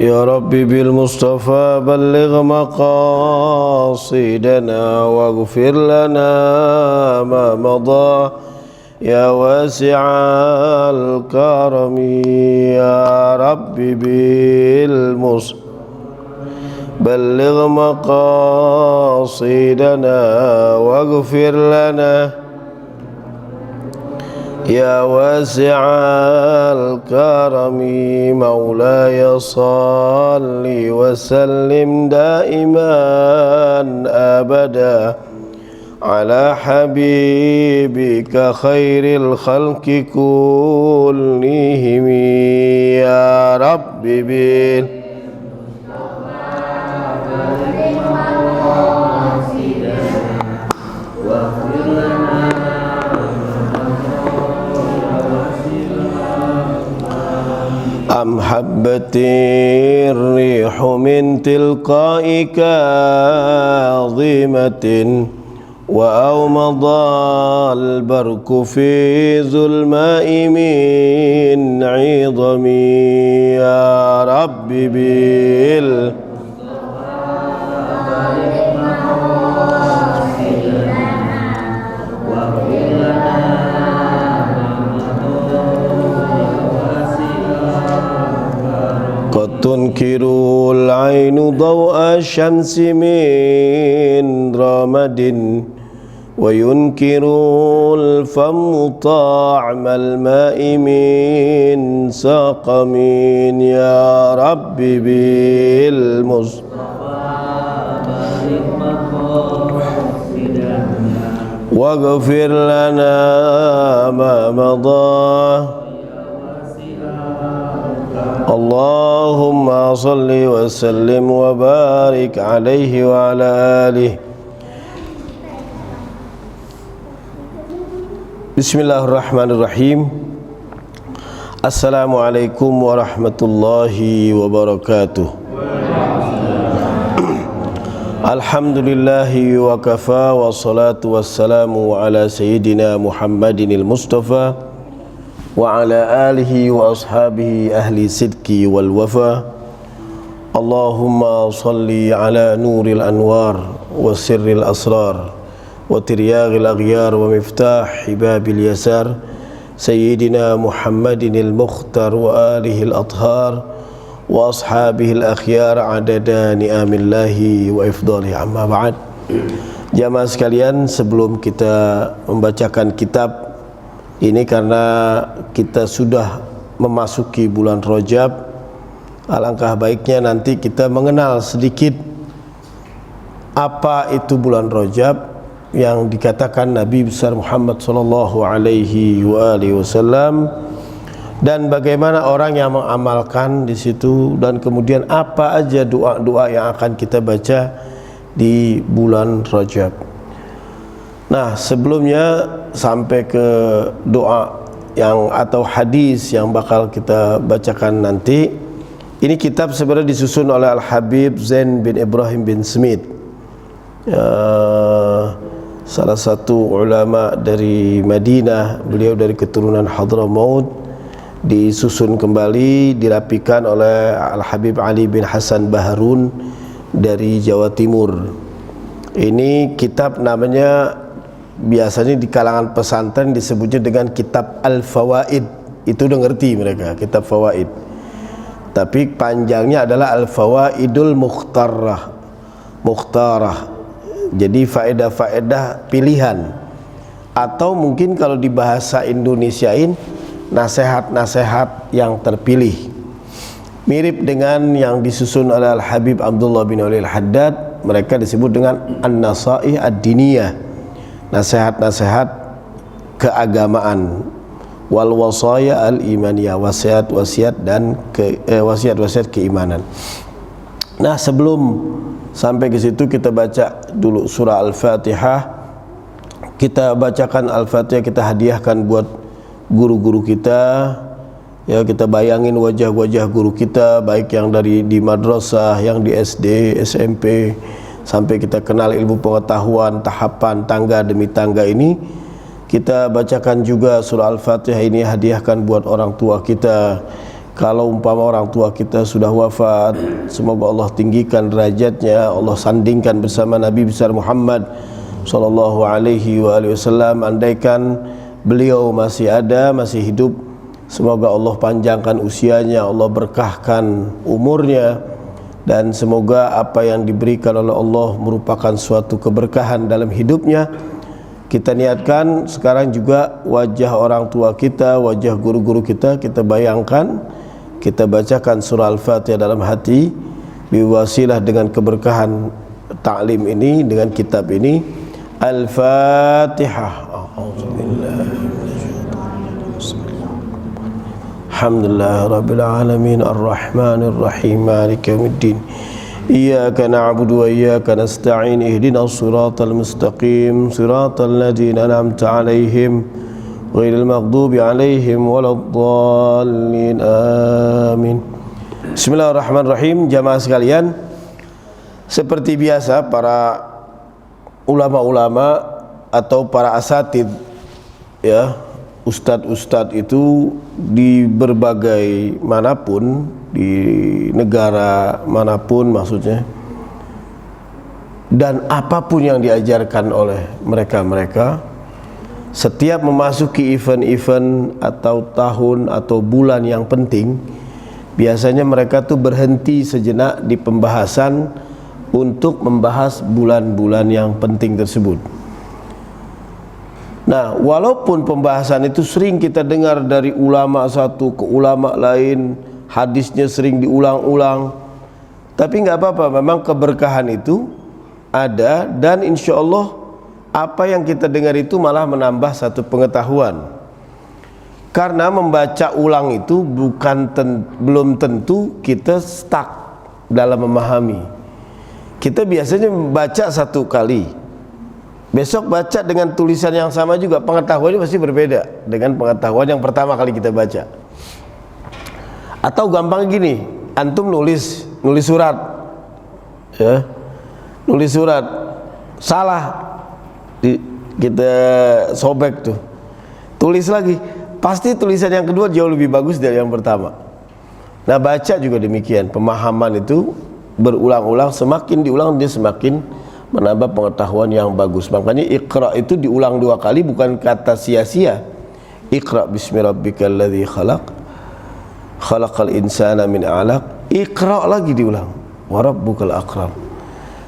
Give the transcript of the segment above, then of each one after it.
يا ربي بالمصطفى بلغ مقاصدنا واغفر لنا ما مضى يا واسع الكرم يا ربي بالمصطفى بلغ مقاصدنا واغفر لنا يا واسع الكرم مولاي صل وسلم دائما أبدا على حبيبك خير الخلق كلهم يا رب بال أم حبت الريح من تلقاء كاظمة وأومض البرق في ظلماء من عظم يا رب بال تنكر العين ضوء الشمس من رمد وينكر الفم طعم الماء من سقم يا رب بالمصطفى واغفر لنا ما مضى اللهم صل وسلم وبارك عليه وعلى آله. Bismillahirrahmanirrahim. Assalamualaikum warahmatullahi wabarakatuh. Alhamdulillahi wa kafa wa salatu wassalamu ala sayyidina Muhammadinil Mustafa wa ala alihi wa ashabihi ahli sidki wal wafa. Allahumma salli ala nuril anwar wa sirril asrar wa tiryagil aghyar wa miftah babil yasar sayyidina Muhammadinil mukhtar wa alihi al athhar wa ashabihi al akhyar adada ni'amillahi wa ifdalihi amma ba'd. Jamaah sekalian, sebelum kita membacakan kitab ini, karena kita sudah memasuki bulan Rajab, alangkah baiknya nanti kita mengenal sedikit apa itu bulan Rajab yang dikatakan Nabi besar Muhammad sallallahu alaihi wasallam, dan bagaimana orang yang mengamalkan di situ, dan kemudian apa aja doa-doa yang akan kita baca di bulan Rajab. Nah, sebelumnya sampai ke doa yang atau hadis yang bakal kita bacakan nanti, ini kitab sebenarnya disusun oleh Al-Habib Zain bin Ibrahim bin Smith, salah satu ulama dari Madinah. Beliau dari keturunan Hadramaut. Disusun kembali, dirapikan oleh Al-Habib Ali bin Hasan Baharun dari Jawa Timur. Ini kitab namanya, biasanya di kalangan pesantren disebutnya dengan kitab Al-Fawaid. Itu udah ngerti mereka, kitab Fawaid. Tapi panjangnya adalah Al-Fawaidul Mukhtarah. Jadi faedah-faedah pilihan, atau mungkin kalau di bahasa Indonesiain, nasihat-nasihat yang terpilih. Mirip dengan yang disusun oleh Al-Habib Abdullah bin Ali Al-Haddad, mereka disebut dengan An-Nasaih Ad-Diniyah, nasihat-nasihat keagamaan, wal wasaya al imaniyah, wasiat-wasiat dan wasiat-wasiat keimanan. Nah, sebelum sampai ke situ, kita baca dulu surah Al-Fatihah. Kita bacakan Al-Fatihah, kita hadiahkan buat guru-guru kita. Ya, kita bayangin wajah-wajah guru kita, baik yang dari di madrasah, yang di SD, SMP, sampai kita kenal ilmu pengetahuan tahapan tangga demi tangga ini. Kita bacakan juga surah Al-Fatihah ini, hadiahkan buat orang tua kita Kalau umpama orang tua kita sudah wafat, semoga Allah tinggikan derajatnya, Allah sandingkan bersama Nabi besar Muhammad sallallahu alaihi wasallam. Andaikan beliau masih ada, masih hidup, semoga Allah panjangkan usianya, Allah berkahkan umurnya, dan semoga apa yang diberikan oleh Allah merupakan suatu keberkahan dalam hidupnya. Kita niatkan sekarang juga wajah orang tua kita, wajah guru-guru kita bayangkan, kita bacakan surah Al-Fatihah dalam hati, biwasilah dengan keberkahan ta'lim ini, dengan kitab ini. Al-Fatihah. Alhamdulillah Rabbil Alamin, Ar-Rahmanir Rahim, Maliki Yawmiddin. Iyyaka na'budu wa iyyaka nasta'in, ihdinas siratal mustaqim, siratal ladzina an'amta 'alaihim ghairil maghdubi 'alaihim waladdallin. Amin. Bismillahirrahmanirrahim. Jamaah sekalian, seperti biasa para ulama-ulama atau para asatid, ya, ustadz-ustadz itu di berbagai manapun, di negara manapun maksudnya, dan apapun yang diajarkan oleh mereka-mereka, setiap memasuki event-event atau tahun atau bulan yang penting, biasanya mereka tuh berhenti sejenak di pembahasan untuk membahas bulan-bulan yang penting tersebut. Nah, walaupun pembahasan itu sering kita dengar dari ulama satu ke ulama lain, hadisnya sering diulang-ulang, tapi nggak apa-apa, memang keberkahan itu ada, dan insya Allah apa yang kita dengar itu malah menambah satu pengetahuan. Karena membaca ulang itu belum tentu kita stuck dalam memahami. Kita biasanya membaca satu kali, besok baca dengan tulisan yang sama juga, pengetahuannya pasti berbeda dengan pengetahuan yang pertama kali kita baca. Atau gampang gini, antum nulis surat, ya, nulis surat salah, kita sobek tuh, tulis lagi, pasti tulisan yang kedua jauh lebih bagus dari yang pertama. Nah, baca juga demikian, pemahaman itu berulang-ulang, semakin diulang dia semakin menambah pengetahuan yang bagus. Makanya Iqra itu diulang 2 kali, bukan kata sia-sia. Iqra bismi rabbikal ladzi khalaq, khalaqal insana min 'alaq. Iqra lagi diulang, wa rabbukal akram.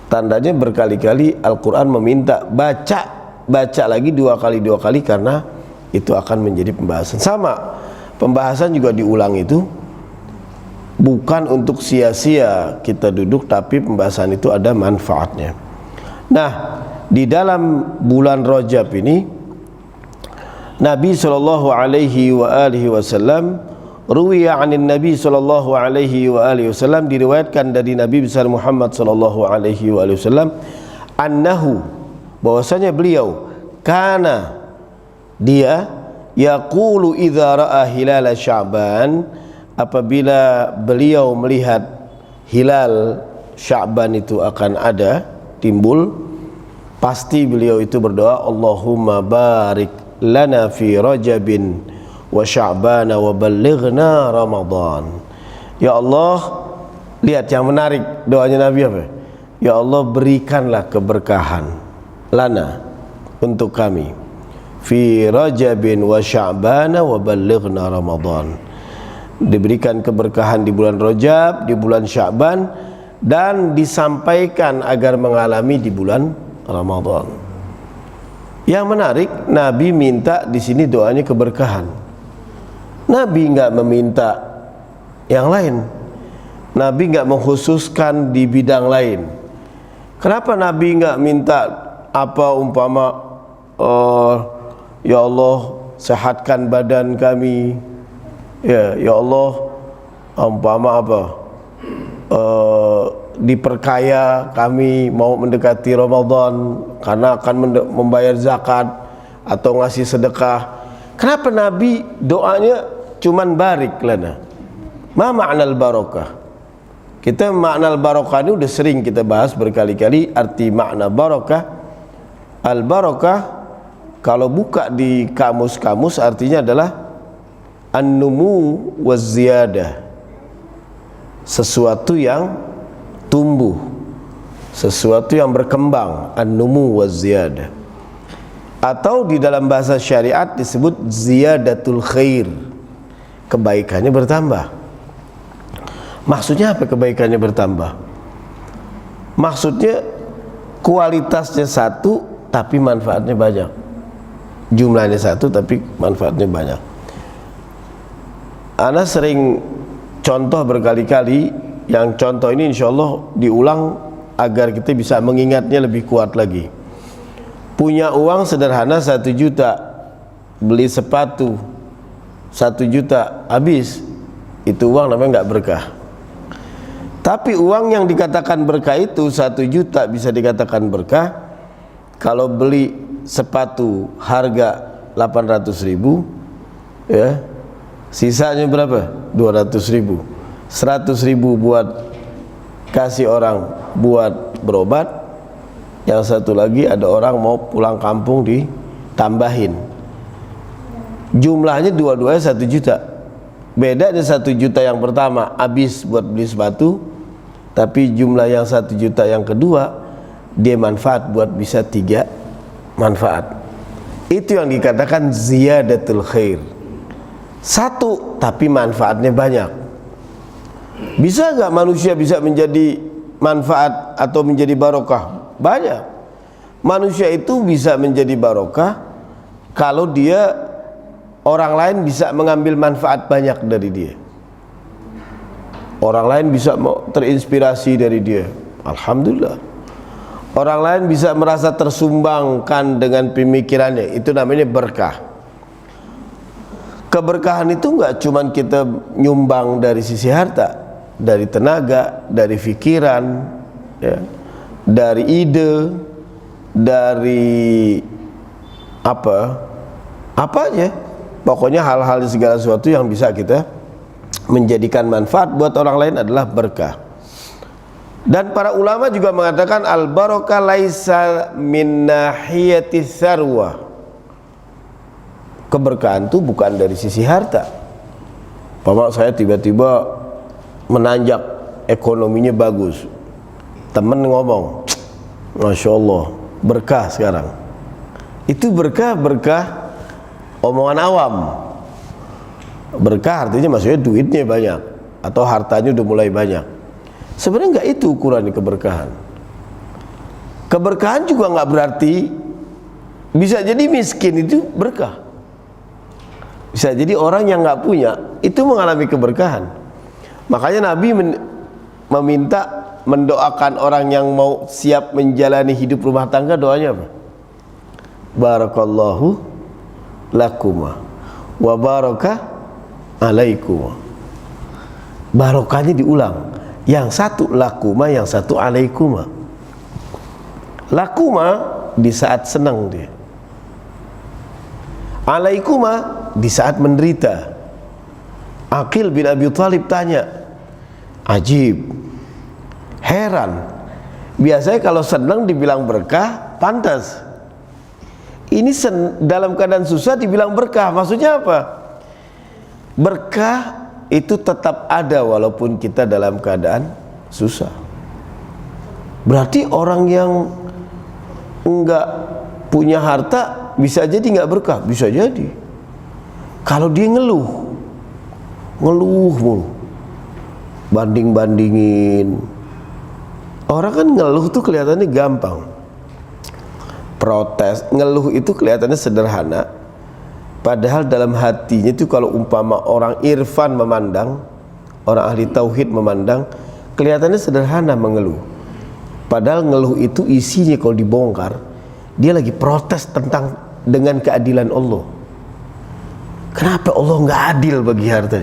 Tandanya berkali-kali Al-Quran meminta baca lagi 2 kali karena itu akan menjadi pembahasan. Sama, pembahasan juga diulang itu bukan untuk sia-sia kita duduk, tapi pembahasan itu ada manfaatnya. Nah, di dalam bulan Rajab ini Nabi sallallahu alaihi wasallam, ruwiya 'anin Nabi sallallahu alaihi wasallam, diriwayatkan dari Nabi besar Muhammad sallallahu alaihi wasallam, annahu, bahwasanya beliau, kana, dia, yaqulu idza ra'a hilal Sya'ban, apabila beliau melihat hilal Sya'ban itu akan ada, timbul, pasti beliau itu berdoa, Allahumma barik lana fi Rajabin wa Sya'ban wa ballighna Ramadan. Ya Allah, lihat yang menarik doanya Nabi apa? Ya Allah, berikanlah keberkahan lana, untuk kami, fi Rajabin wa Sya'ban wa ballighna Ramadan. Diberikan keberkahan di bulan Rajab, di bulan Sya'ban, dan disampaikan agar mengalami di bulan Ramadan. Yang menarik, Nabi minta di sini doanya keberkahan. Nabi nggak meminta yang lain. Nabi nggak mengkhususkan di bidang lain. Kenapa Nabi nggak minta apa umpama, ya Allah sehatkan badan kami, ya Allah umpama apa, diperkaya kami mau mendekati Ramadan karena akan membayar zakat atau ngasih sedekah. Kenapa Nabi doanya cuman barik lana? Ma ma'nal barakah? Kita makna barakah ini udah sering kita bahas berkali-kali. Arti makna barakah, al barakah kalau buka di kamus-kamus artinya adalah An-numu waz-ziyadah, sesuatu yang tumbuh, sesuatu yang berkembang. An-numu waz-ziyadah, atau di dalam bahasa syariat disebut ziyadatul khair, kebaikannya bertambah. Maksudnya apa kebaikannya bertambah? Maksudnya kualitasnya satu tapi manfaatnya banyak. Jumlahnya satu tapi manfaatnya banyak. Ana sering contoh berkali-kali, yang contoh ini insya Allah diulang agar kita bisa mengingatnya lebih kuat lagi. Punya uang sederhana 1 juta, beli sepatu 1 juta, habis, itu uang namanya nggak berkah. Tapi uang yang dikatakan berkah itu 1 juta bisa dikatakan berkah kalau beli sepatu harga 800.000, ya, sisanya berapa? 200.000. 100.000 buat kasih orang buat berobat, yang satu lagi ada orang mau pulang kampung ditambahin. Jumlahnya dua-duanya 1 juta. Bedanya 1 juta yang pertama habis buat beli sepatu, tapi jumlah yang 1 juta yang kedua dia manfaat buat bisa 3 manfaat. Itu yang dikatakan ziyadatul khair. Satu tapi manfaatnya banyak. Bisa nggak manusia bisa menjadi manfaat atau menjadi barokah? Banyak. Manusia itu bisa menjadi barokah kalau dia, orang lain bisa mengambil manfaat banyak dari dia. Orang lain bisa terinspirasi dari dia. Alhamdulillah. Orang lain bisa merasa tersumbangkan dengan pemikirannya. Itu namanya berkah. Keberkahan itu enggak cuman kita nyumbang dari sisi harta, dari tenaga, dari pikiran, ya, dari ide, dari apa aja. Pokoknya hal-hal segala sesuatu yang bisa kita menjadikan manfaat buat orang lain adalah berkah. Dan para ulama juga mengatakan al-barakah laisa min nahiyati tsarwa. Keberkahan itu bukan dari sisi harta. Bapak saya tiba-tiba menanjak, ekonominya bagus, temen ngomong, Masya Allah, berkah sekarang. Itu berkah omongan awam. Berkah artinya maksudnya duitnya banyak atau hartanya udah mulai banyak. Sebenarnya enggak itu ukuran keberkahan. Keberkahan juga enggak berarti bisa jadi miskin itu berkah. Bisa jadi orang yang enggak punya itu mengalami keberkahan. Makanya Nabi mendoakan orang yang mau siap menjalani hidup rumah tangga, doanya apa? Barakallahu lakuma wa baraka alaikum. Barokahnya diulang, yang satu lakuma, yang satu alaikuma. Lakuma di saat senang dia, alaikuma di saat menderita. Aqil bin Abi Thalib tanya, ajib, heran, biasanya kalau senang dibilang berkah, pantas. Ini dalam keadaan susah dibilang berkah. Maksudnya apa? Berkah itu tetap ada walaupun kita dalam keadaan susah. Berarti orang yang enggak punya harta bisa jadi enggak berkah, bisa jadi. Kalau dia ngeluh mulu, banding-bandingin. Orang kan ngeluh tuh kelihatannya gampang, protes, ngeluh itu kelihatannya sederhana, padahal dalam hatinya itu kalau umpama orang irfan memandang, orang ahli tauhid memandang, kelihatannya sederhana mengeluh. Padahal ngeluh itu isinya kalau dibongkar, dia lagi protes dengan keadilan Allah. Kenapa Allah nggak adil bagi harta?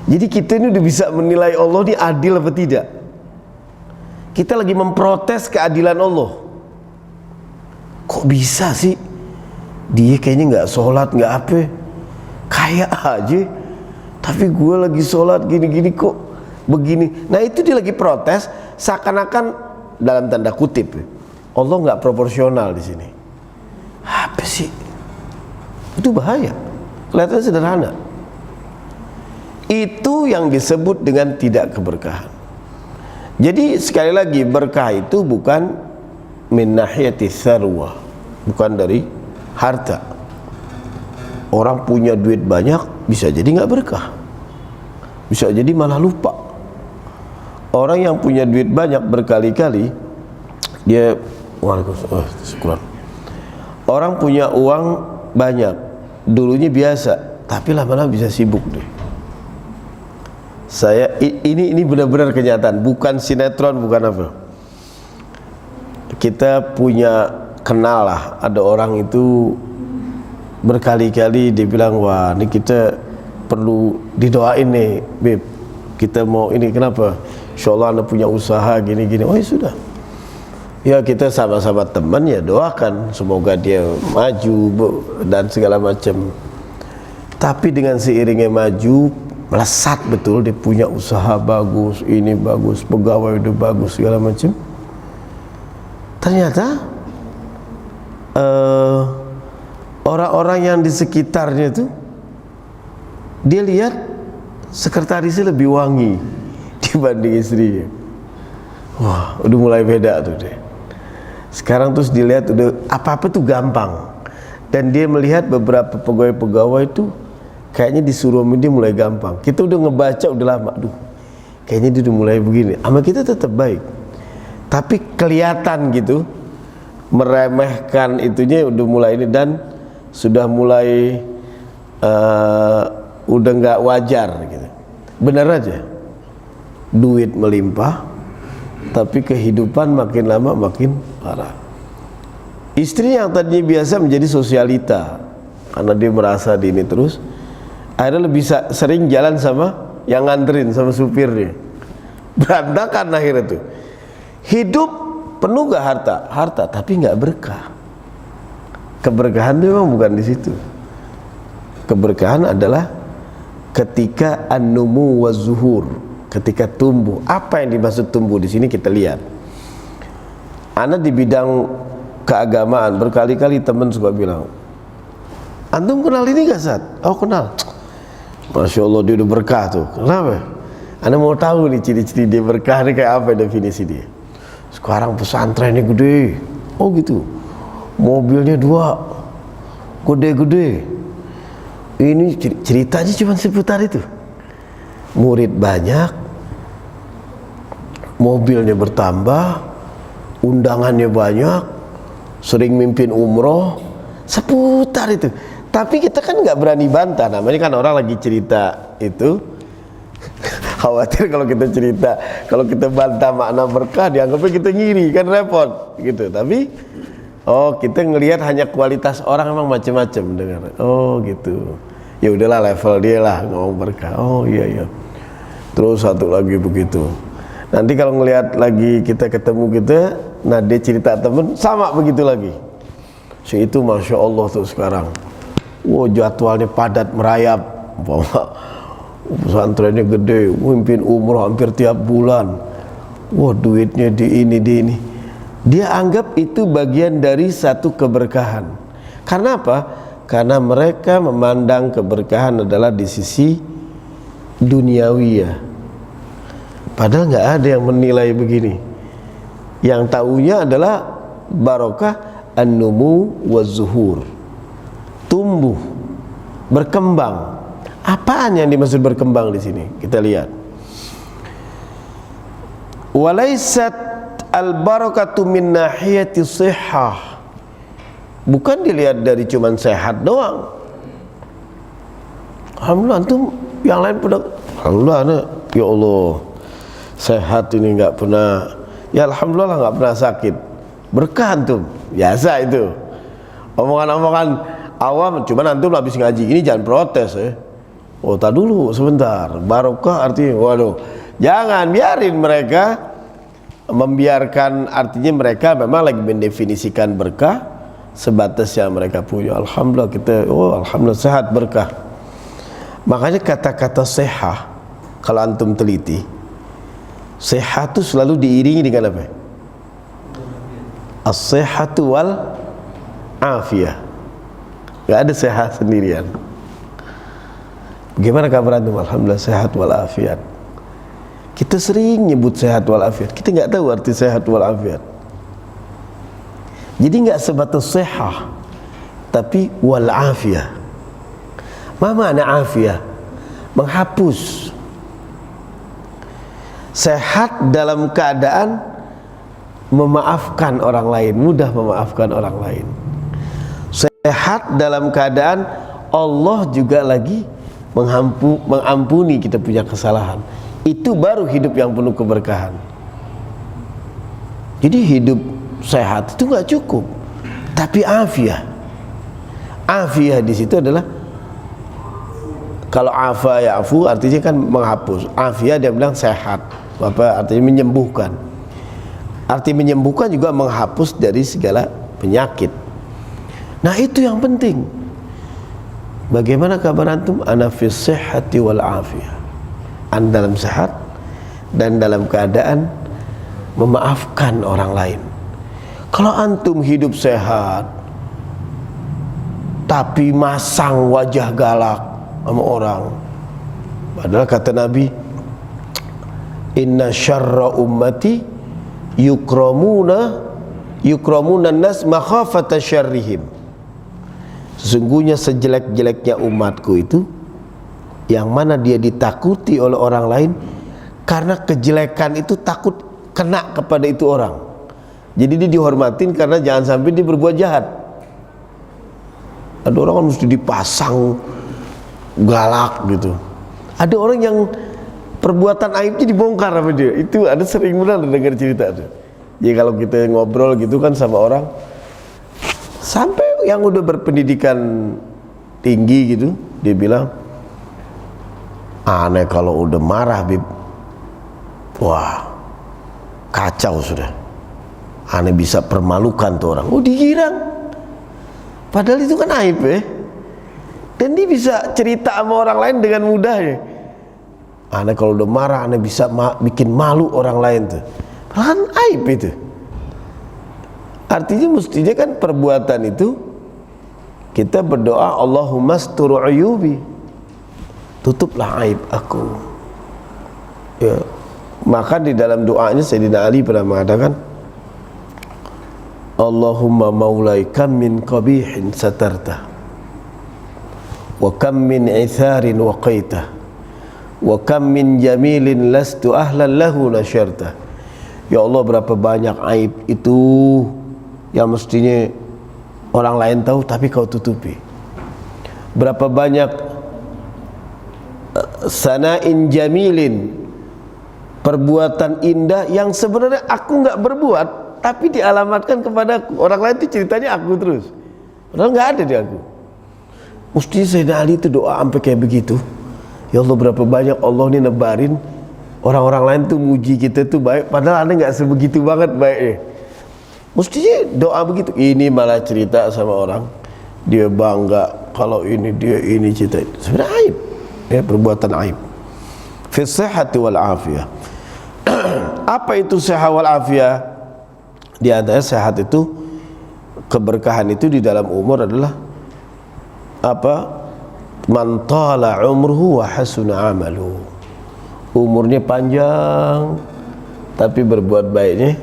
Jadi kita ini udah bisa menilai Allah ini adil apa tidak. Kita lagi memprotes keadilan Allah. Kok bisa sih dia kayaknya nggak sholat, nggak apa, kaya aja, tapi gue lagi sholat gini-gini kok begini. Nah itu dia lagi protes, seakan-akan dalam tanda kutip Allah nggak proporsional di sini. Apa sih? Itu bahaya. Kelihatannya sederhana, Itu yang disebut dengan tidak keberkahan. Jadi sekali lagi, berkah itu bukan min nahiyati tsarwah, bukan dari harta. Orang punya duit banyak bisa jadi nggak berkah, bisa jadi malah lupa. Orang yang punya duit banyak berkali-kali, dia syukuran. Orang punya uang banyak, dulunya biasa, tapi lama-lama bisa sibuk deh. Ini benar-benar kenyataan, bukan sinetron, bukan apa. Kita punya kenal lah, ada orang itu berkali-kali dia bilang, wah ini kita perlu didoain nih Beb, kita mau ini, kenapa? Insyaallah anda punya usaha gini-gini. Oh ya sudah, ya kita sama-sama teman, ya doakan semoga dia maju dan segala macam. Tapi dengan seiringnya maju, melesat betul, dia punya usaha bagus, ini bagus, pegawai udah bagus segala macam. Ternyata orang-orang yang di sekitarnya itu, dia lihat sekretarisnya lebih wangi dibanding istrinya. Wah, udah mulai beda tuh deh. Sekarang terus dilihat udah apa-apa tuh gampang. Dan dia melihat beberapa pegawai-pegawai itu kayaknya disuruh dia mulai gampang. Kita udah ngebaca udah lama, aduh kayaknya dia udah mulai begini. Sama kita tetap baik, tapi kelihatan gitu meremehkan itunya udah mulai ini, dan sudah mulai udah nggak wajar gitu. Benar aja, duit melimpah, tapi kehidupan makin lama makin parah. Istri yang tadinya biasa menjadi sosialita karena dia merasa di ini terus, akhirnya lebih sering jalan sama yang nganterin, sama supirnya. Berantakan akhirnya tuh. Hidup penuh gak harta? Harta, tapi gak berkah. Keberkahan itu memang bukan di situ. Keberkahan adalah ketika an-numu wa zuhur, ketika tumbuh. Apa yang dimaksud tumbuh di sini kita lihat. Ana di bidang keagamaan berkali-kali teman suka bilang, antum kenal ini gak Sat? Oh kenal. Masya Allah dia udah berkah tuh. Kenapa? Anda mau tahu nih ciri-ciri dia berkah nih kayak apa definisi dia. Sekarang pesantrennya gede. Oh gitu. Mobilnya 2, gede-gede. Ini ceritanya cuma seputar itu. Murid banyak, mobilnya bertambah, undangannya banyak, sering mimpin umroh, seputar itu. Tapi kita kan nggak berani bantah, namanya kan orang lagi cerita itu. Khawatir kalau kita cerita, kalau kita bantah makna berkah, dianggapnya kita ngiri, kan repot gitu. Tapi kita ngelihat hanya kualitas orang, memang macam-macam dengar. Oh gitu. Ya udahlah, level dia lah ngomong berkah. Oh iya. Terus satu lagi begitu. Nanti kalau ngelihat lagi kita ketemu kita, nah dia cerita temen sama begitu lagi. Si itu masya Allah tuh sekarang. Wah jadwalnya padat merayap, pesantrennya gede, mimpin umroh hampir tiap bulan. Wah duitnya di ini. Dia anggap itu bagian dari satu keberkahan. Karena apa? Karena mereka memandang keberkahan adalah di sisi duniawiyah. Padahal nggak ada yang menilai begini. Yang taunya adalah barokah an-numu wa zuhur, tumbuh, berkembang. Apaan yang dimaksud berkembang di sini? Kita lihat. Walaisat al-barakatu min nahiyati shihhah. Bukan dilihat dari cuman sehat doang. Alhamdulillah antum yang lain pada alhamdulillah, ya Allah sehat ini nggak pernah. Ya alhamdulillah nggak pernah sakit. Berkah antum. Biasa itu. Omongan-omongan awam, cuman antum habis ngaji ini jangan protes ya. Oh tak dulu sebentar, barokah artinya waduh, jangan biarin mereka membiarkan, artinya mereka memang lagi mendefinisikan berkah sebatas yang mereka punya. Alhamdulillah kita, alhamdulillah sehat berkah. Makanya kata-kata sehat kalau antum teliti, sehat itu selalu diiringi dengan apa? As-sihhatu wal afiyah. Gak ada sehat sendirian. Bagaimana kabar antum? Alhamdulillah sehat walafiat. Kita sering nyebut sehat walafiat, kita nggak tahu arti sehat walafiat. Jadi nggak sebatas sehat, tapi walafiat. Ma makna afiat? Menghapus. Sehat dalam keadaan memaafkan orang lain, mudah memaafkan orang lain. Sehat dalam keadaan Allah juga lagi mengampuni kita punya kesalahan. Itu baru hidup yang penuh keberkahan. Jadi hidup sehat itu nggak cukup, tapi afiah. Afiah di situ adalah, kalau afa ya'fu artinya kan menghapus. Afiah dia bilang sehat, apa artinya menyembuhkan. Arti menyembuhkan juga menghapus dari segala penyakit. Nah itu yang penting. Bagaimana kabar antum? Ana fis sihhati wal afiyah. Anda dalam sehat dan dalam keadaan memaafkan orang lain. Kalau antum hidup sehat tapi masang wajah galak sama orang, padahal kata Nabi, inna syarra ummati yukramuna nas makhafata syarrihim. Sesungguhnya sejelek-jeleknya umatku itu yang mana dia ditakuti oleh orang lain karena kejelekan itu takut kena kepada itu orang. Jadi dia dihormatin karena jangan sampai dia berbuat jahat. Ada orang kan mesti dipasang galak gitu. Ada orang yang perbuatan aibnya dibongkar sama dia. Itu ada sering benar dengar cerita itu. Jadi kalau kita ngobrol gitu kan sama orang, sampai yang udah berpendidikan tinggi gitu, dia bilang, aneh kalau udah marah Bib, wah kacau sudah, aneh bisa permalukan tuh orang. Oh digirang, padahal itu kan aib ya. Dan dia bisa cerita sama orang lain dengan mudahnya. Aneh kalau udah marah, aneh bisa bikin malu orang lain tuh. Padahal kan aib itu. Artinya mestinya kan perbuatan itu kita berdoa, Allahumma astur uyubi, tutuplah aib aku ya. Maka di dalam doanya Sayyidina Ali pernah mengatakan, Allahumma maulai kam min qabihin satarta wa kam min itharin waqaita wa kam min jamilin lastu ahlan lahu nasyarta. Ya Allah, berapa banyak aib itu yang mestinya orang lain tahu tapi kau tutupi. Berapa banyak sana'in jamilin, perbuatan indah yang sebenarnya aku nggak berbuat tapi dialamatkan kepada aku. Orang lain itu ceritanya aku terus, padahal nggak ada di aku. Mestinya Sayyidina Ali itu doa sampai kayak begitu. Ya Allah, berapa banyak Allah ini nebarin orang-orang lain tuh muji kita tuh baik, padahal Anda nggak sebegitu banget baiknya. Mestinya doa begitu. Ini malah cerita sama orang, dia bangga kalau ini dia ini cerita. Sebenarnya aib ya, perbuatan aib. Fi sihhati wal afiyah. Apa itu sehat wal afiyah? Di antara sehat itu, keberkahan itu di dalam umur adalah apa? Man tala umruhu wa hasuna amalu. Umurnya panjang tapi berbuat baiknya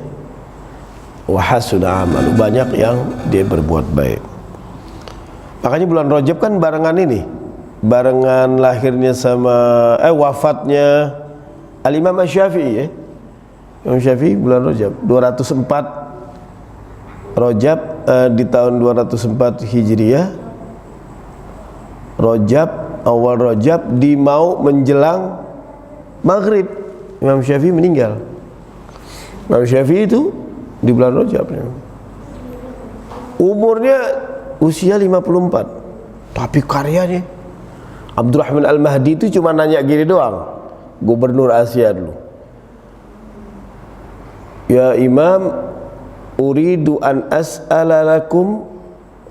wa hasuna amalu, banyak yang dia berbuat baik. Makanya bulan Rajab kan barengan ini, barengan lahirnya sama wafatnya Al-Imam Asy-Syafi'i ya. Imam Syafi'i bulan Rajab 204 Rajab di tahun 204 Hijriah. Rajab, awal Rajab di mau menjelang Maghrib Imam Syafi'i meninggal. Imam Syafi'i itu di bulan Rajab umurnya usia 54, tapi karyanya Abdurrahman Al-Mahdi itu cuma nanya gini doang, gubernur Asia dulu, ya Imam, uridu an as'ala lakum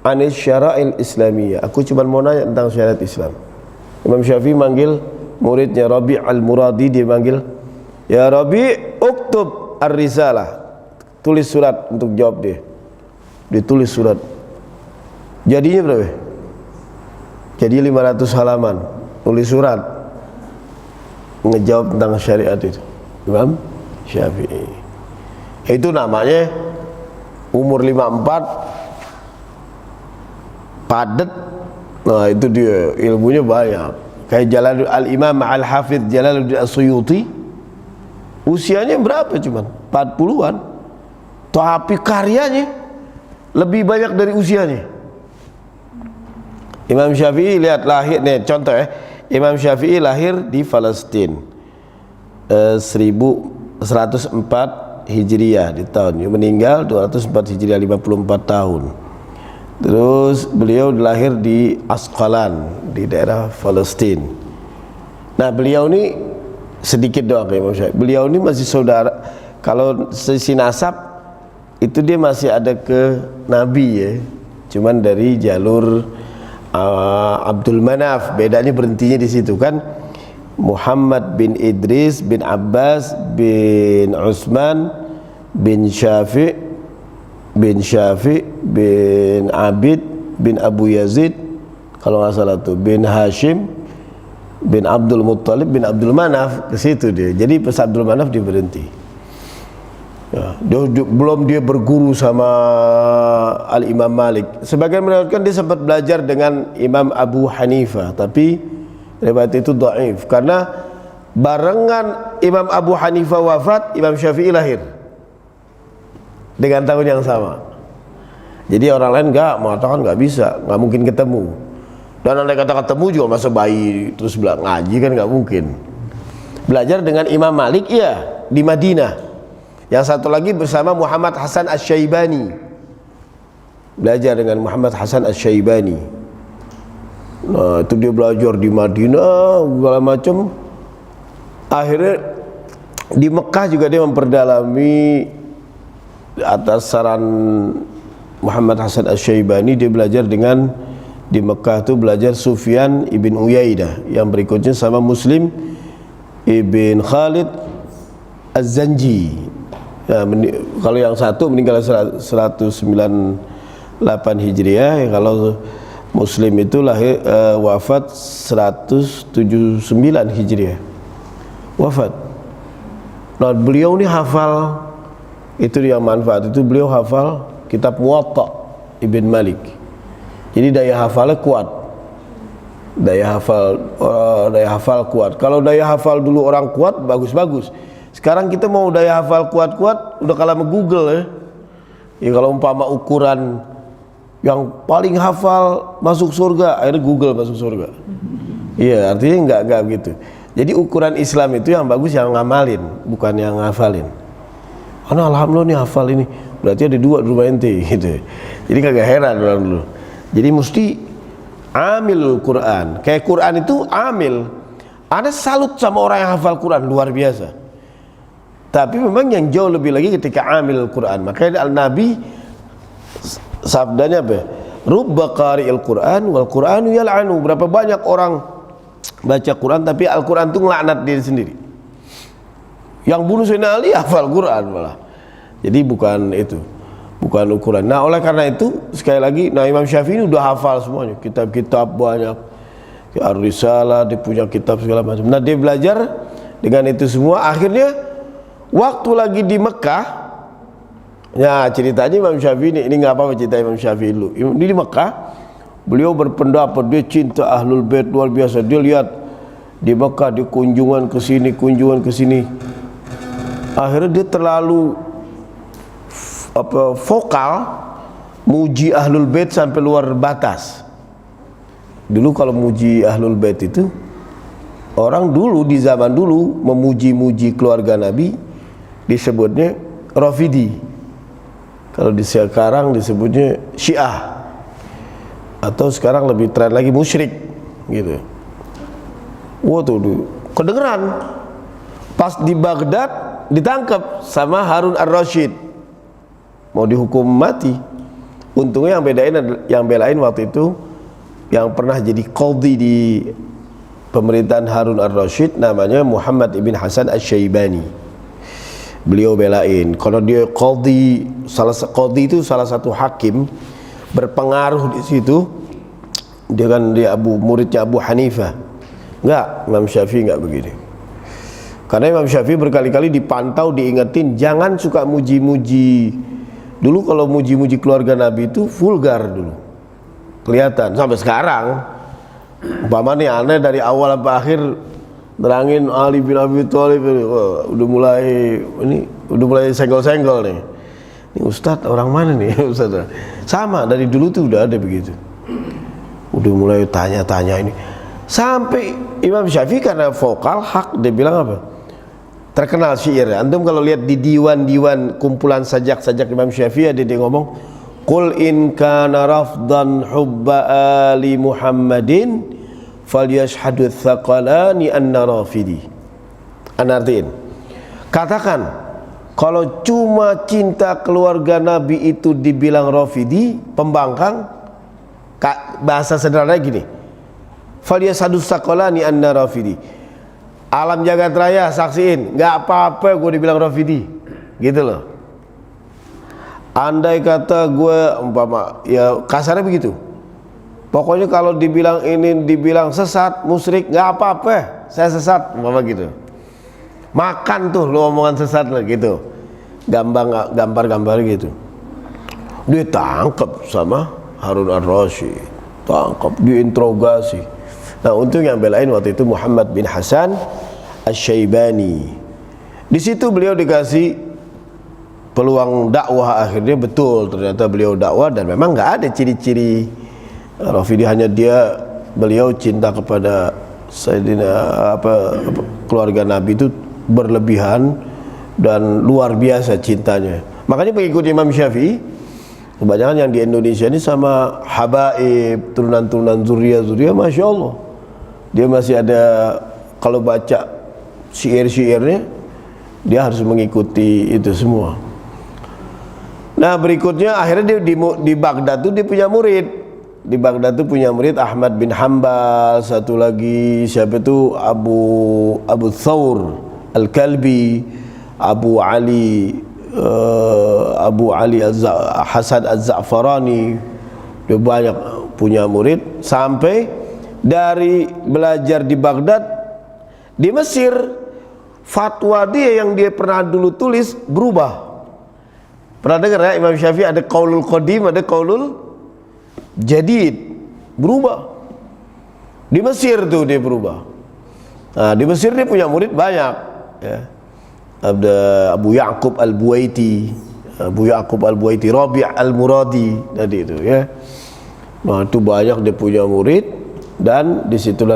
anis syara'il islamiyah, aku cuma mau nanya tentang syariat Islam. Imam Syafi'i manggil muridnya Rabi' Al-Muradi, dia manggil, ya Rabi' uktub ar-risalah, tulis surat untuk jawab dia. Ditulis surat. Jadinya berapa? Jadi 500 halaman. nulis surat ngejawab tentang syariat itu, Imam Syafi'i. Itu namanya umur 54 padat. Nah itu dia, ilmunya banyak. Kayak Al-Imam Al-Hafidh Jalaluddin As-Suyuti, usianya berapa cuman? 40-an. Tapi karyanya lebih banyak dari usianya. Imam Syafi'i lihat lahir nih, contoh ya. Imam Syafi'i lahir di Palestina 1104 Hijriah di tahun, meninggal 204 Hijriah, 54 tahun. Terus beliau lahir di Asqalan di daerah Palestina. Nah beliau ini sedikit doang Imam Syafi'i. Beliau ini masih saudara, kalau sisi nasab itu dia masih ada ke Nabi ya, cuman dari jalur Abdul Manaf. Bedanya berhentinya di situ kan. Muhammad bin Idris bin Abbas bin Utsman bin Syafi' bin Abid bin Abu Yazid, kalau nggak salah tuh, bin Hashim bin Abdul Muttalib bin Abdul Manaf, ke situ dia. Jadi pas Abdul Manaf dia berhenti. Ya, belum dia berguru sama Al-Imam Malik. Sebagian meriwayatkan dia sempat belajar dengan Imam Abu Hanifah, tapi riwayat itu dhaif karena barengan Imam Abu Hanifah wafat, Imam Syafi'i lahir dengan tahun yang sama. Jadi orang lain enggak mengatakan enggak bisa, enggak mungkin ketemu. Dan andai kata ketemu juga masa bayi terus bilang ngaji kan enggak mungkin. Belajar dengan Imam Malik iya di Madinah. Yang satu lagi bersama Muhammad Hasan Asy-Syaibani. Belajar dengan Muhammad Hasan Asy-Syaibani. Nah, itu dia belajar di Madinah segala macam. Akhirnya di Mekah juga dia memperdalami atas saran Muhammad Hasan Asy-Syaibani. Dia belajar dengan, di Mekah itu belajar Sufyan ibn Uyainah, yang berikutnya sama Muslim ibn Khalid Az-Zanji. Ya, kalau yang satu meninggal 198 Hijriah, kalau Muslim itu lahir wafat 179 Hijriah wafat. Nah beliau ini hafal, itu yang manfaat, itu beliau hafal kitab Muwatta Ibn Malik. Jadi daya hafalnya kuat, daya hafal kuat. Kalau daya hafal dulu orang kuat bagus-bagus. Sekarang kita mau daya hafal kuat-kuat udah kalah sama Google ya. Ya kalau umpama ukuran yang paling hafal masuk surga, akhirnya Google masuk surga. Iya, artinya enggak gitu. Jadi ukuran Islam itu yang bagus yang ngamalin, bukan yang ngafalin. Karena alhamdulillah nih hafal ini, berarti ada 2 di rumah ente gitu. Jadi kagak heran orang dulu. Jadi mesti amil Quran. Kayak Quran itu amil. Ada salut sama orang yang hafal Quran luar biasa. Tapi memang yang jauh lebih lagi ketika amil Quran. Makanya Al-Nabi sabdanya apa? Rubba qari'il Quran wal Quranu yal'anu. Berapa banyak orang baca Quran tapi Al-Quran itu ngelaknat diri sendiri. Yang bunuh Sayyidina Ali hafal Quran malah. Jadi bukan itu, bukan ukuran. Nah oleh karena itu sekali lagi, nah Imam Syafi'i udah hafal semuanya, kitab-kitab banyak, Ar-Risalah, dia punya kitab segala macam. Nah dia belajar dengan itu semua. Akhirnya waktu lagi di Mekah, ya ceritanya Imam Syafi'i ini nggak apa-apa cerita Imam Syafi'i dulu. Ini di Mekah, beliau berpendapat dia cinta Ahlul Bait luar biasa. Dia lihat di Mekah, di kunjungan ke sini, kunjungan ke sini. Akhirnya dia terlalu vokal muji Ahlul Bait sampai luar batas. Dulu kalau muji Ahlul Bait itu, orang dulu di zaman dulu memuji-muji keluarga Nabi disebutnya Rafidi. Kalau di sekarang disebutnya Syiah, atau sekarang lebih tren lagi musyrik gitu. Wah tuh kedengeran. Pas di Baghdad ditangkap sama Harun Ar-Rasyid, mau dihukum mati. Untungnya yang belain waktu itu yang pernah jadi qadhi di pemerintahan Harun Ar-Rasyid namanya Muhammad ibn Hasan Asy-Syaibani. Beliau belain kalau dia qadhi, qadhi itu salah satu hakim berpengaruh di situ. Dia kan dia muridnya Abu Hanifah. Enggak, Imam Syafi'i enggak begini. Karena Imam Syafi'i berkali-kali dipantau, diingetin jangan suka muji-muji. Dulu kalau muji-muji keluarga Nabi itu vulgar dulu, kelihatan sampai sekarang. Umpama nih aneh dari awal sampai akhir nerangin Ali bin Abi Thalib, udah mulai senggol-senggol nih. Ini Ustadz orang mana nih Ustadz? Sama dari dulu tuh udah ada begitu. Udah mulai tanya-tanya ini. Sampai Imam Syafi'i karena vokal hak, dia bilang apa? Terkenal syair. Antum kalau lihat di diwan-diwan kumpulan sajak-sajak Imam Syafi'i ada dia ngomong, "Qul in kana rafdan hubba ali Muhammadin falyashhadu tsaqalani anna rafidi." Anartiin. Katakan, kalau cuma cinta keluarga Nabi itu dibilang rafidi, pembangkang, bahasa sederhananya gini. Falyashhadu tsaqalani anna rafidi. Alam jagat raya saksiin, nggak apa-apa gue dibilang rafidi, gitu loh. Andai kata gue umpama, ya kasarnya begitu. Pokoknya kalau dibilang ini, dibilang sesat, musyrik, nggak apa-apa, saya sesat, umpama gitu. Makan tuh lo omongan sesat lo gitu, gambar gitu. Ditangkap sama Harun ar-Rasyid, tangkap, diinterogasi. Nah untung yang belain waktu itu Muhammad bin Hasan Asy-Syaibani. Di situ beliau dikasih peluang dakwah, akhirnya betul ternyata beliau dakwah dan memang nggak ada ciri-ciri Rafidi, hanya beliau cinta kepada Sayyidina keluarga Nabi itu berlebihan dan luar biasa cintanya. Makanya pengikut Imam Syafi'i kebanyakan yang di Indonesia ini sama habaib, turunan-turunan zuriya, Masya Allah. Dia masih ada, kalau baca syair-syairnya, dia harus mengikuti itu semua. Nah berikutnya akhirnya dia di Baghdad tuh dia punya murid. Di Baghdad tuh punya murid Ahmad bin Hanbal, satu lagi siapa itu Abu Thawr Al-Kalbi, Abu Ali Hasan Az-Za'farani. Dia banyak punya murid, sampai dari belajar di Baghdad, di Mesir fatwa dia yang dia pernah dulu tulis berubah. Pernah dengar ya Imam Syafi'i ada qaulul qadim, ada qaulul jadid, berubah. Di Mesir tuh dia berubah. Nah, di Mesir dia punya murid banyak ya. Ada Abu Ya'qub Al-Buwaiti, Rabi' Al-Muradi tadi itu ya. Nah, itu banyak dia punya murid, dan disitulah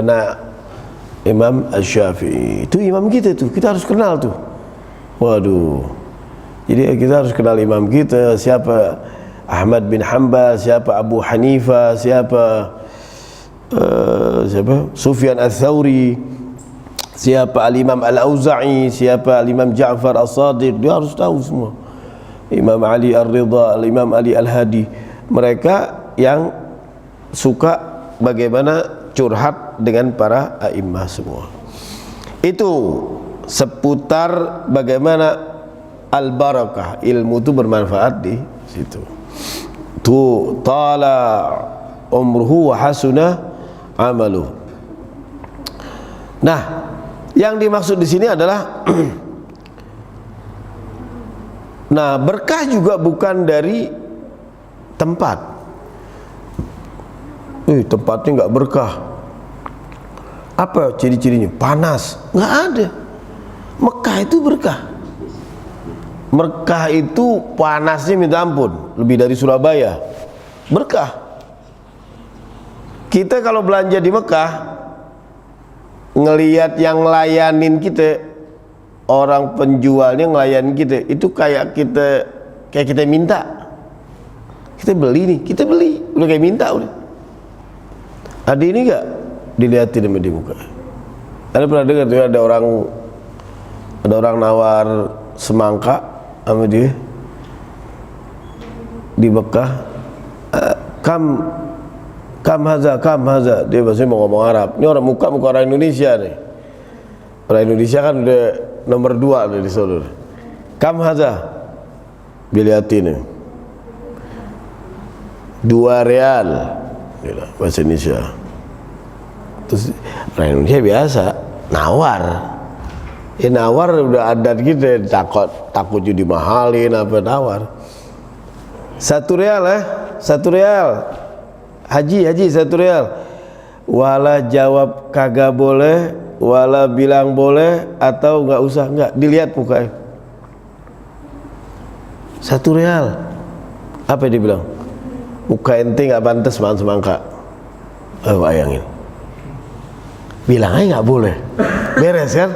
Imam Asy-Syafi'i. Itu imam kita tuh, kita harus kenal tuh. Waduh. Jadi kita harus kenal imam kita, siapa Ahmad bin Hanbal, siapa Abu Hanifah, siapa Sufyan Ats-Tsauri, siapa Al-Imam Al-Auza'i, siapa Al-Imam Ja'far As-Shadiq, dia harus tahu semua. Imam Ali Ar-Ridha, Al-Imam Ali Al-Hadi. Mereka yang suka bagaimana curhat dengan para a'immah semua. Itu seputar bagaimana al-barakah, ilmu itu bermanfaat di situ. Tu tala umruhu wa hasuna amaluh. Nah, yang dimaksud di sini adalah nah, berkah juga bukan dari tempat. Tempatnya nggak berkah. Apa ciri-cirinya? Panas? Nggak ada. Mekah itu berkah. Mekah itu panasnya minta ampun, lebih dari Surabaya. Berkah. Kita kalau belanja di Mekah, ngelihat yang ngelayanin kita, orang penjualnya ngelayanin kita, itu kayak kita minta. Kita beli nih, kita beli, udah kayak minta udah. Ada ini enggak dilihatin sama di muka? Ada pernah dengar tuh ada orang nawar semangka sama dia di Mekah, kam haza, dia biasanya mau ngomong Arab. Ini orang muka orang Indonesia nih. Orang Indonesia kan udah nomor 2 di Solo. Kam haza, dilihatin nih. 2 real, bahasa Indonesia. Terus orang Indonesia biasa nawar. Nawar udah adat gitu, takut jadi mahalin apa nawar. 1 rial 1 rial. Haji 1 rial. Wala jawab kagak boleh, wala bilang boleh atau nggak usah, nggak dilihat mukanya. 1 rial. Apa dia bilang? Muka ente nggak pantas makan semangka. Bayangin. Bilang aja nggak boleh. Beres kan?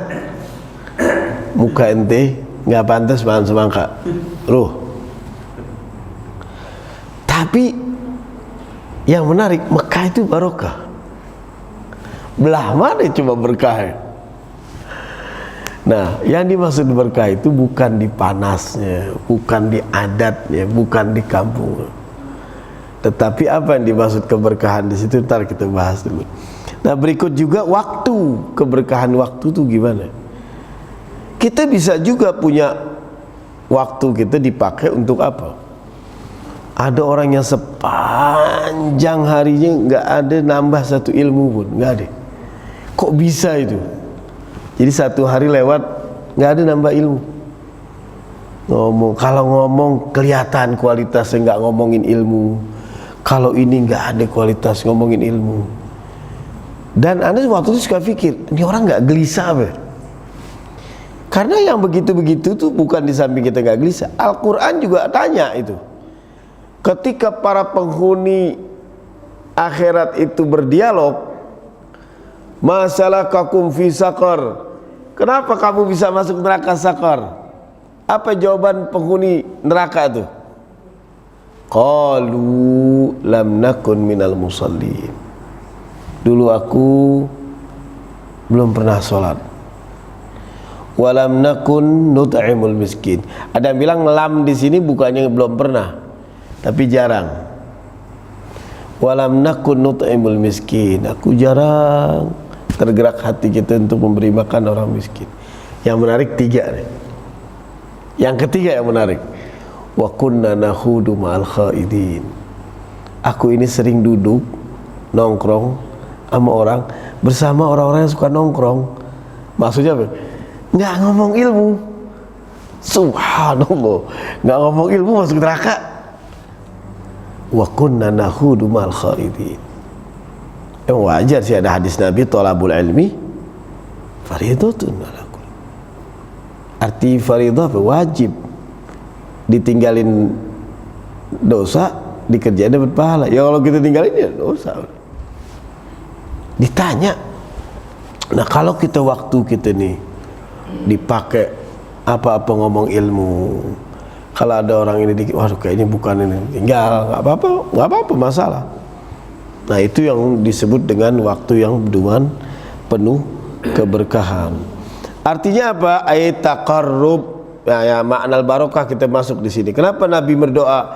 Muka ente nggak pantas makan semangka. Tapi yang menarik, Mekah itu barokah. Belah mana cuma berkah. Nah, yang dimaksud berkah itu bukan di panasnya, bukan di adatnya, bukan di kampung. Tetapi apa yang dimaksud keberkahan di situ ntar kita bahas dulu. Nah, berikut juga waktu, keberkahan waktu itu gimana? Kita bisa juga punya waktu kita dipakai untuk apa? Ada orang yang sepanjang harinya nggak ada nambah 1 ilmu pun, nggak ada. Kok bisa itu? Jadi 1 hari lewat nggak ada nambah ilmu. Kalau ngomong kelihatan kualitasnya, nggak ngomongin ilmu. Kalau ini nggak ada kualitas ngomongin ilmu. Dan Anda waktu itu suka pikir, ini orang nggak gelisah apa? Karena yang begitu-begitu tuh bukan di samping kita nggak gelisah. Al-Quran juga tanya itu. Ketika para penghuni akhirat itu berdialog, masalakakum fi saqar, kenapa kamu bisa masuk neraka saqar? Apa jawaban penghuni neraka itu? Qalu lam nakun minal musallin. Dulu aku belum pernah sholat. Walam nakun nut'imul miskin. Ada yang bilang lam di sini bukannya belum pernah, tapi jarang. Walam nakun nut'imul miskin. Aku jarang tergerak hati kita untuk memberi makan orang miskin. Yang menarik 3 nih. Yang ketiga yang menarik, wa kunna nahudu ma'al khaidin. Aku ini sering duduk nongkrong sama orang, bersama orang-orang yang suka nongkrong. Maksudnya apa? Nggak ngomong ilmu. Subhanallah, nggak ngomong ilmu masuk neraka. Wa kunna nahudu ma'al khaidin. Wajar sih ada hadis Nabi, thalabul ilmi faridatun ala kulli. Arti faridah apa? Wajib. Ditinggalin dosa, dikerjain dapat pahala. Ya kalau kita tinggalin ya dosa. Ditanya. Nah, kalau kita waktu kita nih dipakai apa-apa ngomong ilmu. Kalau ada orang ini dikit, waduh kayaknya bukan ini, tinggal, nggak apa-apa masalah. Nah, itu yang disebut dengan waktu yang dengan penuh keberkahan. Artinya apa? Ayat taqarrub. Ya, makna barokah kita masuk di sini. Kenapa Nabi berdoa,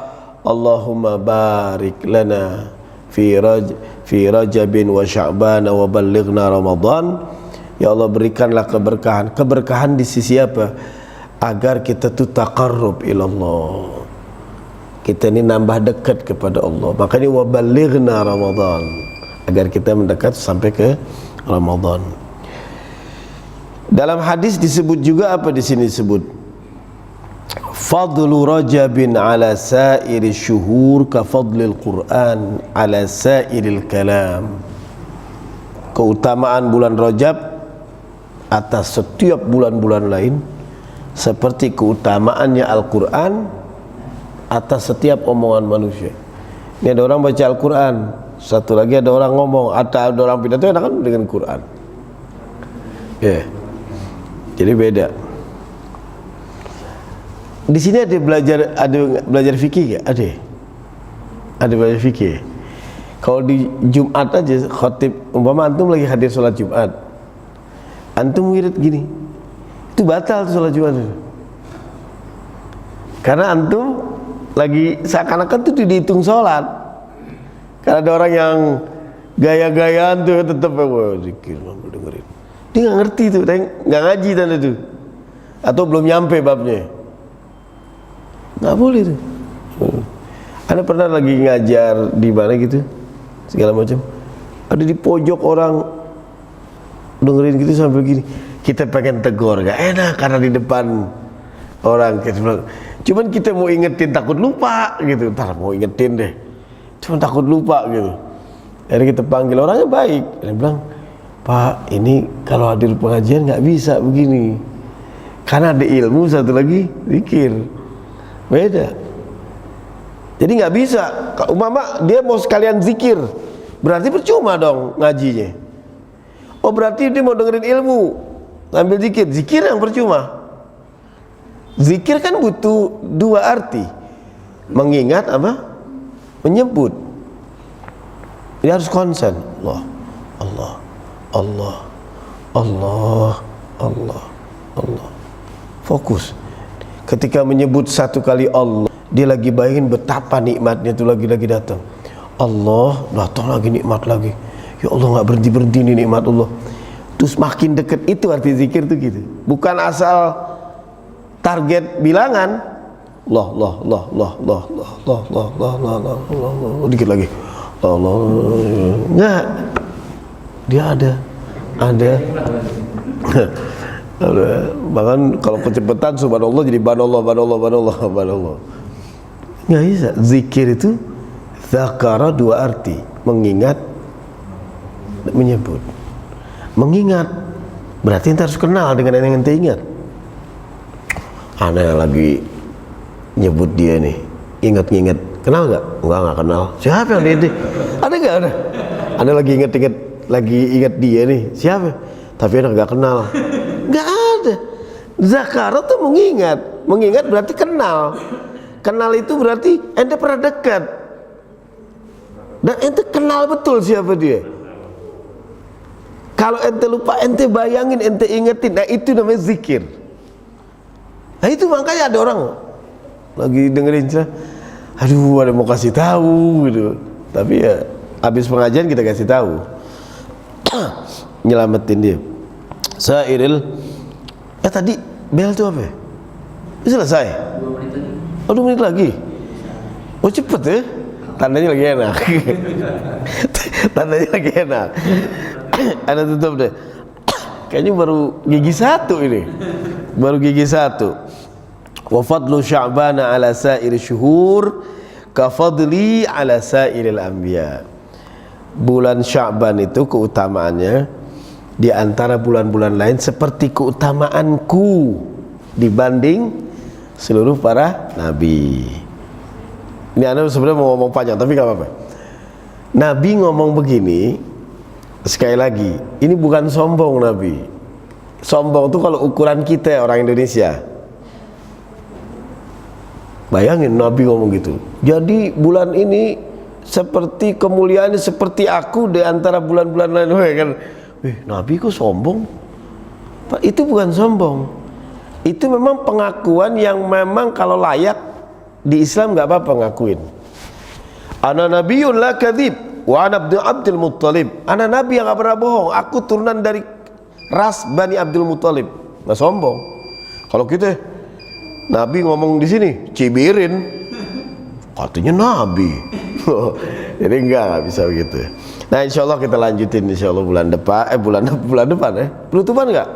Allahumma barik lana fi Rajabin wa Sya'ban wa ballighna Ramadan. Ya Allah, berikanlah keberkahan. Keberkahan di sisi apa? Agar kita tuh taqarrub ilallah. Kita ini nambah dekat kepada Allah. Makanya wa ballighna Ramadan, agar kita mendekat sampai ke Ramadan. Dalam hadis disebut juga apa di sini disebut? Fadlu Rajabin ala sa'iri syuhur ka fadlil Qur'an ala sa'iril kalam. Keutamaan bulan Rajab atas setiap bulan-bulan lain seperti keutamaannya Al-Quran atas setiap omongan manusia. Ini ada orang baca Al-Quran, satu lagi ada orang ngomong, atau ada orang pidato yang kan dengan Quran. Ya, jadi beda. Di sini ada belajar fikih ya? Ada belajar fikih. Kalau di Jumat aja khotib, umpama antum lagi hadir sholat Jumat, antum wirid gini, itu batal tuh sholat Jumat itu. Karena antum lagi seakan-akan tuh dihitung sholat. Karena ada orang yang gaya-gayaan tuh tetap zikir dengerin. Dia nggak ngerti tuh, nggak ngaji tanda tuh, atau belum nyampe babnya. Nggak boleh tuh. Anda pernah lagi ngajar di mana gitu, segala macam, ada di pojok orang dengerin gitu sambil gini, kita pengen tegur, gak enak karena di depan orang. Cuman kita mau ingetin takut lupa gitu, ntar mau ingetin deh, cuman takut lupa gitu. Jadi kita panggil, orangnya baik, dia bilang, Pak, ini kalau hadir pengajian nggak bisa begini, karena ada ilmu, satu lagi zikir, beda. Jadi nggak bisa. Umpama dia mau sekalian zikir, berarti percuma dong ngajinya. Oh berarti dia mau dengerin ilmu, ngambil zikir, zikir yang percuma. Zikir kan butuh dua arti, mengingat apa? Menyebut. Dia harus konsen. Allah, Allah, Allah, Allah, Allah, Allah. Fokus. Ketika menyebut satu kali Allah, dia lagi bayangin betapa nikmatnya itu lagi datang. Allah, datang lagi nikmat lagi. Ya Allah, nggak berhenti nih nikmat Allah. Terus makin deket, itu arti zikir tuh gitu. Bukan asal target bilangan. Allah, dikit lagi. Allah, nggak. Dia ada. Bahkan kalau kecepatan subhanallah jadi banallah. Nggak bisa. Zikir itu zakara dua arti, mengingat, menyebut. Mengingat berarti ente harus kenal dengan yang ente ingat. Ada yang lagi nyebut dia nih, ingat-ingat, kenal nggak? Enggak kenal. Siapa yang dia? Ada nggak? Ada lagi ingat dia nih, siapa? Tapi anak nggak kenal. Nggak ada. Zakara tuh mengingat berarti kenal. Kenal itu berarti ente pernah dekat dan ente kenal betul siapa dia. Kalau ente lupa, ente bayangin, ente ingetin, nah itu namanya zikir. Nah itu makanya ada orang lagi dengerin cerita, aduh ada mau kasih tahu gitu, tapi ya habis pengajian kita kasih tahu, nyelamatin dia. Sairil, tadi bel itu apa? Selesai. 2 menit lagi. Oh cepet ya? Tandanya lagi enak. Tandanya lagi enak. Ada tutup deh. Kayaknya baru gigi 1 ini. Baru gigi 1. Wa fadlu Sya'bana ala sa'iri syuhur ka fadli ala sa'iril anbiya. Bulan Sya'ban itu keutamaannya di antara bulan-bulan lain seperti keutamaanku dibanding seluruh para nabi. Ini Anda sebenarnya mau ngomong panjang tapi gak apa-apa. Nabi ngomong begini, sekali lagi, ini bukan sombong Nabi. Sombong itu kalau ukuran kita orang Indonesia. Bayangin Nabi ngomong gitu. Jadi bulan ini seperti kemuliaannya seperti aku di antara bulan-bulan lain. Kan? Nabi kok sombong? Pak, itu bukan sombong. Itu memang pengakuan yang memang kalau layak di Islam nggak apa-apa ngakuin. Ana nabiyyun la kadzib wa ana Abdul Muttalib. Ana nabi yang nggak pernah bohong. Aku turunan dari ras Bani Abdul Muttalib. Nggak sombong. Kalau kita nabi ngomong di sini cibirin, katanya nabi. Jadi nggak bisa begitu. Nah insyaallah kita lanjutin insyaallah bulan depan. Bulan depan penutupan nggak?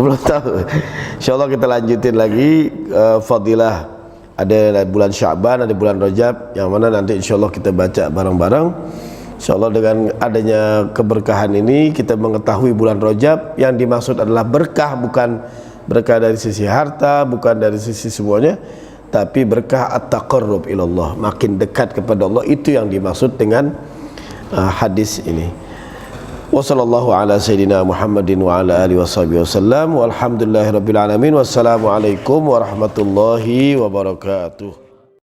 Belum tahu. Insyaallah kita lanjutin lagi fadilah. Ada bulan Sya'ban, ada bulan Rajab, yang mana nanti insyaallah kita baca bareng-bareng. Insyaallah dengan adanya keberkahan ini kita mengetahui bulan Rajab yang dimaksud adalah berkah, bukan berkah dari sisi harta, bukan dari sisi semuanya, tapi berkah at-taqarrub ilallah, makin dekat kepada Allah. Itu yang dimaksud dengan hadis ini. Wa sallallahu ala sayyidina Muhammadin wa ala alihi washabihi wasallam walhamdulillahirabbil alamin. Wassalamu alaikum warahmatullahi wabarakatuh.